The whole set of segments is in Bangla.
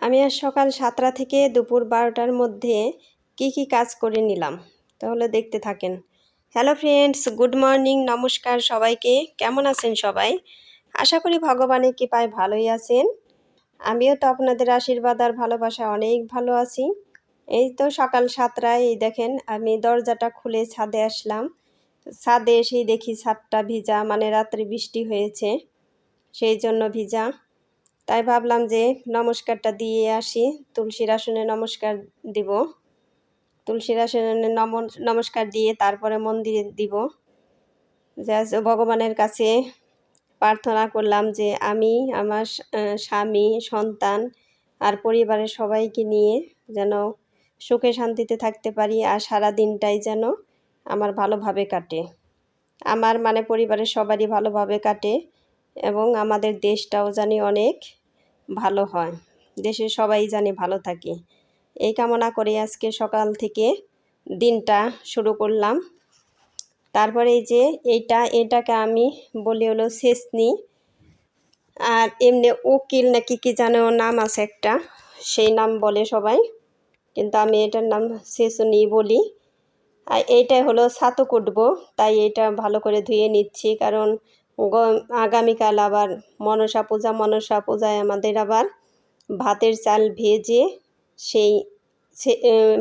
আমি আজ সকাল 7টা থেকে দুপুর 12টার মধ্যে কি কাজ করে নিলাম তাহলে দেখতে থাকেন। হ্যালো ফ্রেন্ডস, গুড মর্নিং, নমস্কার সবাইকে। কেমন আছেন সবাই? আশা করি ভগবানের কৃপায় ভালোই আছেন। আমিও তো আপনাদের আশীর্বাদ আর ভালোবাসা অনেক ভালো আছি। এই তো সকাল 7টায় এই দেখেন আমি দরজাটা খুলে ছাদে আসলাম। ছাদে এসেই দেখি ছাদটা ভিজা, মানে রাত্রে বৃষ্টি হয়েছে সেই জন্য ভিজা। তাই ভাবলাম যে নমস্কারটা দিয়ে আসি, তুলসীর আসনে নমস্কার দিব। তুলসীর আসনে নমস্কার দিয়ে তারপরে মন্দিরে দিব। ভগবানের কাছে প্রার্থনা করলাম যে আমি আমার স্বামী, সন্তান আর পরিবারের সবাইকে নিয়ে যেন সুখে শান্তিতে থাকতে পারি, আর সারা দিনটাই যেন আমার ভালোভাবে কাটে, আমার মানে পরিবারের সবারই ভালোভাবে কাটে, এবং আমাদের দেশটাও জানি অনেক ভালো হয়, দেশের সবাই জানি ভালো থাকে। এই কামনা করে আজকে সকাল থেকে দিনটা শুরু করলাম। তারপরে এই যে এটাকে আমি বলি হলো সেচনি, আর এমনি উকিল নাকি কি জানো নাম আছে একটা, সেই নাম বলে সবাই, কিন্তু আমি এটার নাম সেচনি বলি। আর এইটাই হলো ছাতু কুটবো, তাই এটা ভালো করে ধুয়ে নিচ্ছি, কারণ আগামীকাল আবার মনসা পূজায় আমাদের আবার ভাতের চাল ভেজে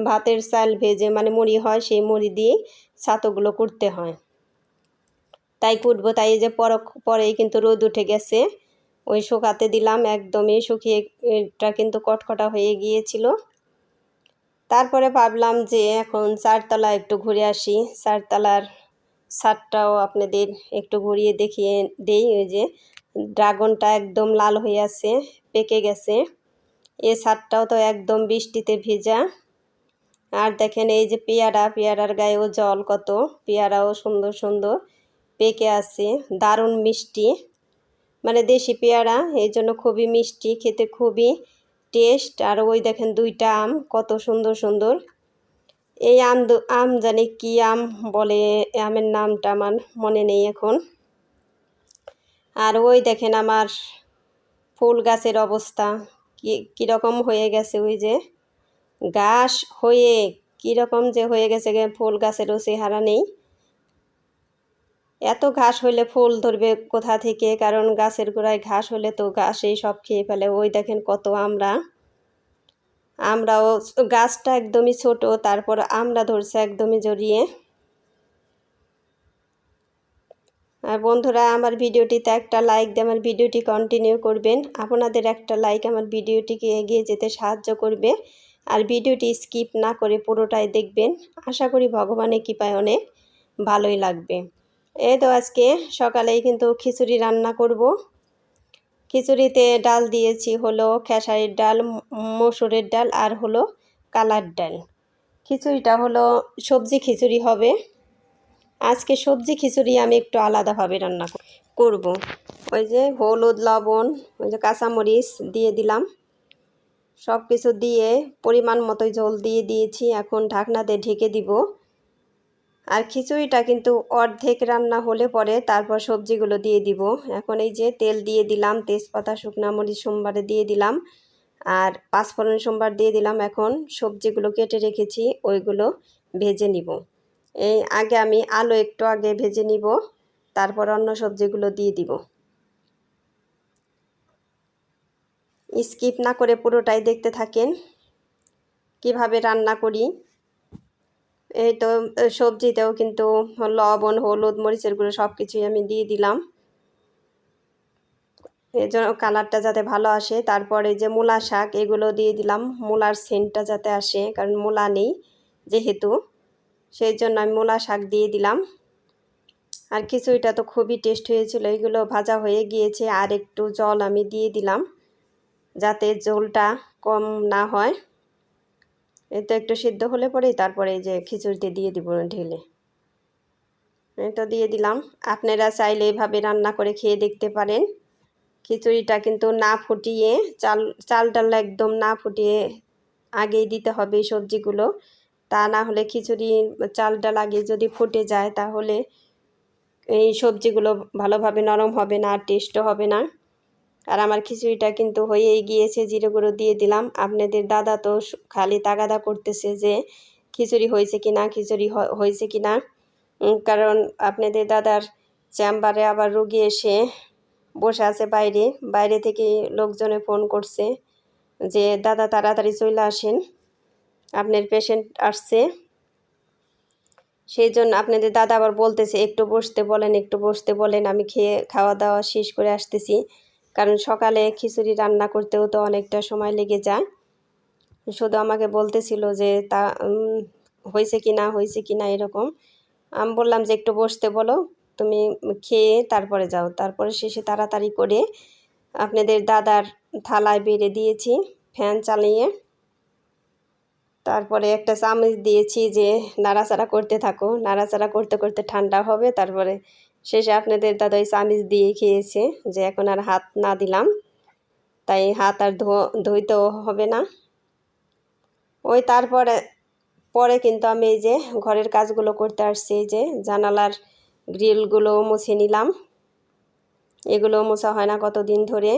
ভাতের চাল ভেজে মানে মুড়ি হয়, সেই মুড়ি দিয়ে ছাতুগুলো কুটতে হয়, তাই কুটবো। তাই যে পরেই কিন্তু রোদ উঠে গেছে, ওই শুকাতে দিলাম, একদমই শুকিয়ে এটা কিন্তু কটকটা হয়ে গিয়েছিল। তারপরে ভাবলাম যে এখন 4তলা একটু ঘুরে আসি, 4তলার ছাদটাও আপনাদের একটু ঘুরিয়ে দেখিয়ে দেই। ওই যে ড্রাগনটা একদম লাল হয়ে আছে, পেকে গেছে। এই ছাদটাও তো একদম বৃষ্টিতে ভেজা। আর দেখেন এই যে পেয়ারার গায়েও জল কত, পেয়ারাও সুন্দর সুন্দর পেকে আছে, দারুণ মিষ্টি, মানে দেশি পেয়ারা, এই জন্য খুবই মিষ্টি, খেতে খুবই টেস্ট। আর ওই দেখেন 2টা আম কত সুন্দর সুন্দর। এই আম জানি কি আম বলে, আমের নামটা আমার মনে নেই এখন। আর ওই দেখেন আমার ফুল গাছের অবস্থা কীরকম হয়ে গেছে, ওই যে ঘাস হয়ে কীরকম যে হয়ে গেছে, ফুল গাছেরও চেহারা নেই। এত ঘাস হইলে ফুল ধরবে কোথা থেকে, কারণ গাছের গোড়ায় ঘাস হলে তো ঘাসেই সব খেয়ে ফেলে। ওই দেখেন কত আমরাও, গাছটা একদমই ছোট, তারপর আমরা ধরছে একদমই জড়িয়ে। আর বন্ধুরা, আমার ভিডিওটিতে একটা লাইক দিয়ে আমার ভিডিওটি কন্টিনিউ করবেন। আপনাদের একটা লাইক আমার ভিডিওটিকে এগিয়ে যেতে সাহায্য করবে, আর ভিডিওটি স্কিপ না করে পুরোটাই দেখবেন। আশা করি ভগবানের কৃপায় অনেক ভালোই লাগবে। এই তো আজকে সকালেই কিন্তু খিচুড়ি রান্না করব। খিচুড়িতে ডাল দিয়েছি হলো খেসারির ডাল, মসুরের ডাল আর হলো কালার ডাল। খিচুড়িটা হলো সবজি খিচুড়ি হবে। আজকে সবজি খিচুড়ি আমি একটু আলাদাভাবে রান্না করব। ওই যে হলুদ, লবণ, ওই যে কাঁচামরিচ দিয়ে দিলাম, সব কিছু দিয়ে পরিমাণ মতোই ঝোল দিয়ে দিয়েছি। এখন ঢাকনা দিয়ে ঢেকে দিব। আর খিচুড়িটা কিন্তু অর্ধেক রান্না হলে পরে তারপর সবজিগুলো দিয়ে দিব। এখন এই যে তেল দিয়ে দিলাম, তেজপাতা, শুকনা মরিচ সোমবারে দিয়ে দিলাম, আর 5 ফোড়ন সোমবার দিয়ে দিলাম। এখন সবজিগুলো কেটে রেখেছি ওইগুলো ভেজে নিব। এই আগে আমি আলু একটু আগে ভেজে নিব, তারপর অন্য সবজিগুলো দিয়ে দিব। স্কিপ না করে পুরোটাই দেখতে থাকেন কিভাবে রান্না করি। এই তো সবজিতেও কিন্তু লবণ, হলুদ, মরিচের গুঁড়ো সব কিছুই আমি দিয়ে দিলাম, এর জন্য কালারটা যাতে ভালো আসে। তারপরে যে মূলা শাক, এগুলো দিয়ে দিলাম, মূলার সেন্টটা যাতে আসে, কারণ মূলা নেই যেহেতু, সেই জন্য আমি মূলা শাক দিয়ে দিলাম। আর খিচুড়িটা তো খুবই টেস্ট হয়েছিল। এগুলো ভাজা হয়ে গিয়েছে, আর একটু জল আমি দিয়ে দিলাম যাতে ঝোলটা কম না হয়। এই তো একটু সিদ্ধ হলে পরেই তারপরে এই যে খিচুড়িতে দিয়ে দিব ঢেলে। এই তো দিয়ে দিলাম। আপনারা চাইলে এইভাবে রান্না করে খেয়ে দেখতে পারেন। খিচুড়িটা কিন্তু না ফুটিয়ে, চালটা একদম না ফুটিয়ে আগেই দিতে হবে এই সবজিগুলো, তা না হলে খিচুড়ি চালটা লাগিয়ে যদি ফুটে যায় তাহলে এই সবজিগুলো ভালোভাবে নরম হবে না, আর টেস্টও হবে না। আর আমার খিচুড়িটা কিন্তু হয়েই গিয়েছে, জিরে গুঁড়ো দিয়ে দিলাম। আপনাদের দাদা তো খালি তাগাদা করতেছে যে খিচুড়ি হয়েছে কিনা, খিচুড়ি হয়েছে কিনা, কারণ আপনাদের দাদার চেম্বারে আবার রুগী এসে বসে আছে বাইরে, বাইরে থেকে লোকজনে ফোন করছে যে দাদা তাড়াতাড়ি চলে আসেন, আপনার পেশেন্ট আসছে। সেই জন্য আপনাদের দাদা আবার বলতেছে একটু বসতে বলেন, একটু বসতে বলেন, আমি খাওয়া দাওয়া শেষ করে আসতেছি। কারণ সকালে খিচুড়ি রান্না করতেও তো অনেকটা সময় লেগে যায়। শুধু আমাকে বলতেছিল যে তা হয়েছে কি না এরকম। আমি বললাম যে একটু বসতে বলো, তুমি খেয়ে তারপরে যাও। তারপরে শেষে তাড়াতাড়ি করে আপনাদের দাদার থালায় বেড়ে দিয়েছি ফ্যান চালিয়ে। তারপরে একটা চামচ দিয়েছি যে নাড়াচাড়া করতে থাকো, নাড়াচাড়া করতে করতে ঠান্ডা হবে। তারপরে শেষে আপনাদের দাদা ওই চামচ দিয়ে খেয়েছে, যে এখন আর হাত না দিলাম, তাই হাত আর ধুইতেও হবে না। ওই তারপরে কিন্তু আমি এই যে ঘরের কাজগুলো করতে আসছি, এই যে জানালার গ্রিলগুলো মুছে নিলাম, এগুলো মোছা হয় না কতদিন ধরে।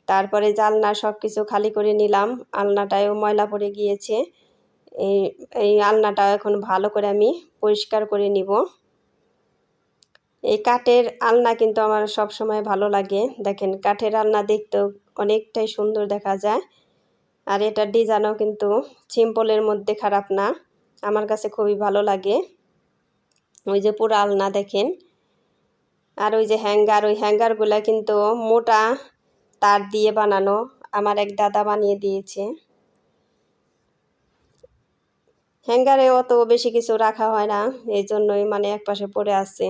তারপরে জানলা সব কিছু খালি করে নিলাম, আলনাটায়ও ময়লা পড়ে গিয়েছে। এই আলনাটা এখন ভালো করে আমি পরিষ্কার করে নিব। এই কাঠের আলনা কিন্তু আমার সব সময় ভালো লাগে। দেখেন কাঠের আলনা দেখতেও অনেকটাই সুন্দর দেখা যায়, আর এটার ডিজাইনও কিন্তু সিম্পলের মধ্যে খারাপ না, আমার কাছে খুবই ভালো লাগে। ওই যে পুরো আলনা দেখেন, আর ওই যে হ্যাঙ্গার, ওই হ্যাঙ্গারগুলো কিন্তু মোটা তার দিয়ে বানানো, আমার এক দাদা বানিয়ে দিয়েছে। হ্যাঙ্গারে অত বেশি কিছু রাখা হয় না, এই জন্যই মানে একপাশে পড়ে আছে।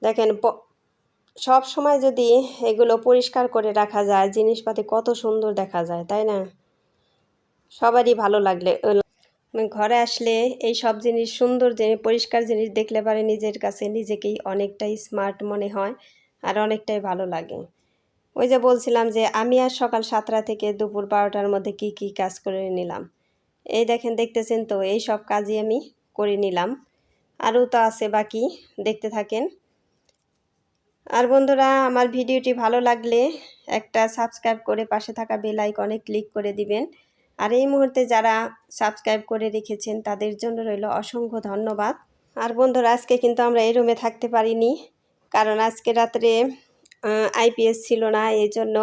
দেখেন সব সময় যদি এগুলো পরিষ্কার করে রাখা যায়, জিনিসপাতি কত সুন্দর দেখা যায়, তাই না? সবারই ভালো লাগলে ঘরে আসলে এই সব জিনিস, সুন্দর জিনিস, পরিষ্কার জিনিস দেখলে পারে নিজের কাছে নিজেকেই অনেকটাই স্মার্ট মনে হয়, আর অনেকটাই ভালো লাগে। ওই যে বলছিলাম যে আমি আর সকাল 7টা থেকে দুপুর 12টার মধ্যে কি কি কাজ করে নিলাম। এই দেখেন, দেখতেছেন তো, এই সব কাজই আমি করে নিলাম। আরও তো আছে বাকি, দেখতে থাকেন। আর বন্ধুরা, আমার ভিডিওটি ভালো লাগলে একটা সাবস্ক্রাইব করে পাশে থাকা বেল আইকনে ক্লিক করে দিবেন। আর এই মুহূর্তে যারা সাবস্ক্রাইব করে রেখেছেন তাদের জন্য রইল অসংখ্য ধন্যবাদ। আর বন্ধুরা, আজকে কিন্তু আমরা এই রুমে থাকতে পারিনি, কারণ আজকে রাত্রে আইপিএস ছিল না, এই জন্য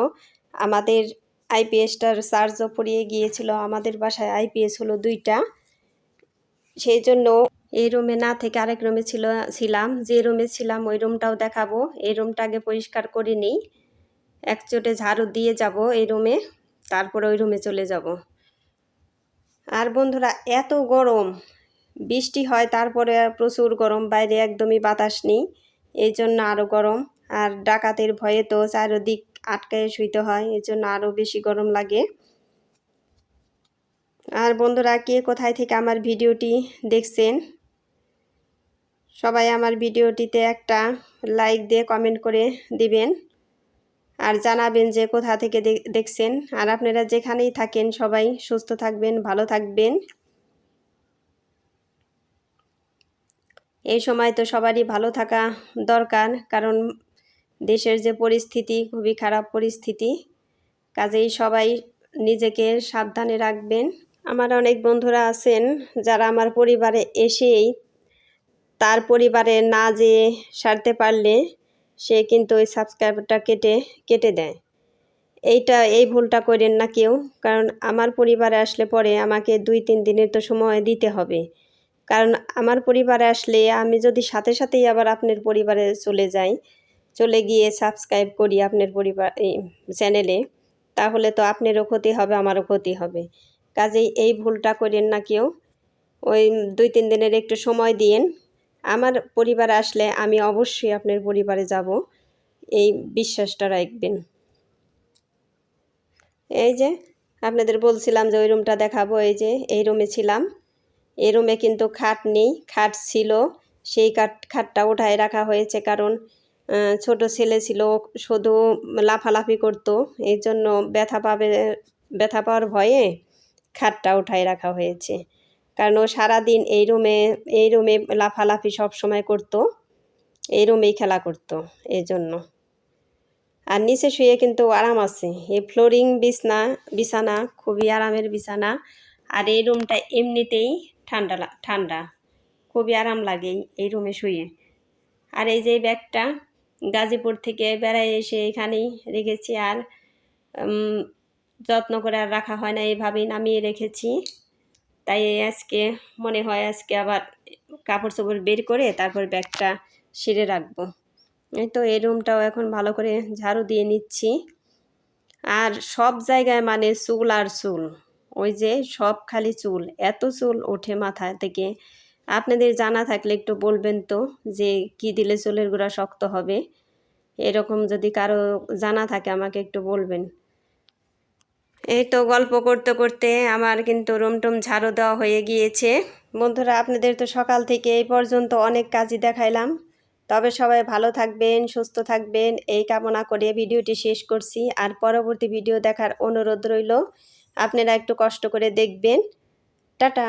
আমাদের আইপিএসটার চার্জও পড়িয়ে গিয়েছিল। আমাদের বাসায় আইপিএস হলো 2টা, সেই জন্য এই রুমে না থেকে আরেক রুমে ছিলাম। যে রুমে ছিলাম ওই রুমটাও দেখাবো। এই রুমটা আগে পরিষ্কার করে নিই, একচোটে ঝাড়ু দিয়ে যাব এই রুমে, তারপরে ওই রুমে চলে যাব। আর বন্ধুরা, এত গরম, বৃষ্টি হয় তারপরে প্রচুর গরম, বাইরে একদমই বাতাস নেই, এই জন্য আরও গরম। আর ডাকাতের ভয়ে তো চারদিক আটকায় শুইতে হয়, এই জন্য আরও বেশি গরম লাগে। আর বন্ধুরা, কে কোথায় থেকে আমার ভিডিওটি দেখছেন, সবাই আমার ভিডিওটিতে একটা লাইক দিয়ে কমেন্ট করে দিবেন, আর জানাবেন যে কোথা থেকে দেখছেন। আর আপনারা যেখানেই থাকেন সবাই সুস্থ থাকবেন, ভালো থাকবেন। এই সময় তো সবারই ভালো থাকা দরকার, কারণ দেশের যে পরিস্থিতি, খুবই খারাপ পরিস্থিতি, কাজেই সবাই নিজেকে সাবধানে রাখবেন। আমার অনেক বন্ধুরা আছেন যারা আমার পরিবারে এসেই তার পরিবারে না যেয়ে সারতে পারলে সে কিন্তু ওই সাবস্ক্রাইবটা কেটে দেয়। এই ভুলটা করেন না কেউ, কারণ আমার পরিবারে আসলে পরে আমাকে 2-3 দিনের তো সময় দিতে হবে। কারণ আমার পরিবারে আসলে আমি যদি সাথে সাথেই আবার আপনার পরিবারে চলে গিয়ে সাবস্ক্রাইব করি আপনার পরিবার চ্যানেলে, তাহলে তো আপনারও ক্ষতি হবে, আমারও ক্ষতি হবে। কাজেই এই ভুলটা করেন না কেউ। ওই 2-3 দিনের একটু সময় দিন। আমার পরিবারে আসলে আমি অবশ্যই আপনার পরিবারে যাব, এই বিশ্বাসটা রাখবেন। এই যে আপনাদের বলছিলাম যে ওই রুমটা দেখাবো, এই যে এই রুমে ছিলাম। এই রুমে কিন্তু খাট নেই, খাট ছিল, সেই খাটটা উঠায় রাখা হয়েছে, কারণ ছোট ছেলে ছিল, শুধু লাফালাফি করতো, এই জন্য ব্যথা পাওয়ার ভয়ে খাটটা উঠায় রাখা হয়েছে। কারণ ও সারাদিন এই রুমে লাফালাফি সব সময় করতো, এই রুমেই খেলা করতো, এই জন্য। আর নিচে শুয়ে কিন্তু আরাম আছে। এই ফ্লোরিং বিছানা খুবই আরামের বিছানা। আর এই রুমটা এমনিতেই ঠান্ডা, খুবই আরাম লাগে এই রুমে শুয়ে। আর এই যে ব্যাগটা গাজীপুর থেকে বেড়ায় এসে এখানেই রেখেছি, আর যত্ন করে আর রাখা হয় না, এইভাবেই নামিয়ে রেখেছি। তাই আজকে মনে হয় আজকে আবার কাপড় চোপড় বের করে তারপর ব্যাগটা সেরে রাখবো। এই তো এই রুমটাও এখন ভালো করে ঝাড়ু দিয়ে নিচ্ছি। আর সব জায়গায় মানে চুল আর চুল, ওই যে সব খালি চুল, এত চুল ওঠে মাথা থেকে। আপনাদের জানা থাকলে একটু বলবেন তো যে কি দিলে চুলের গোড়া শক্ত হবে, এরকম যদি কারো জানা থাকে আমাকে একটু বলবেন। এই তো গল্প করতে করতে আমার কিন্তু রুম টুম ঝাড়ু দেওয়া হয়ে গিয়েছে। বন্ধুরা, আপনাদের তো সকাল থেকে এই পর্যন্ত অনেক কাজই দেখাইলাম। তবে সবাই ভালো থাকবেন, সুস্থ থাকবেন এই কামনা করে ভিডিওটি শেষ করছি। আর পরবর্তী ভিডিও দেখার অনুরোধ রইল, আপনারা একটু কষ্ট করে দেখবেন। টাটা।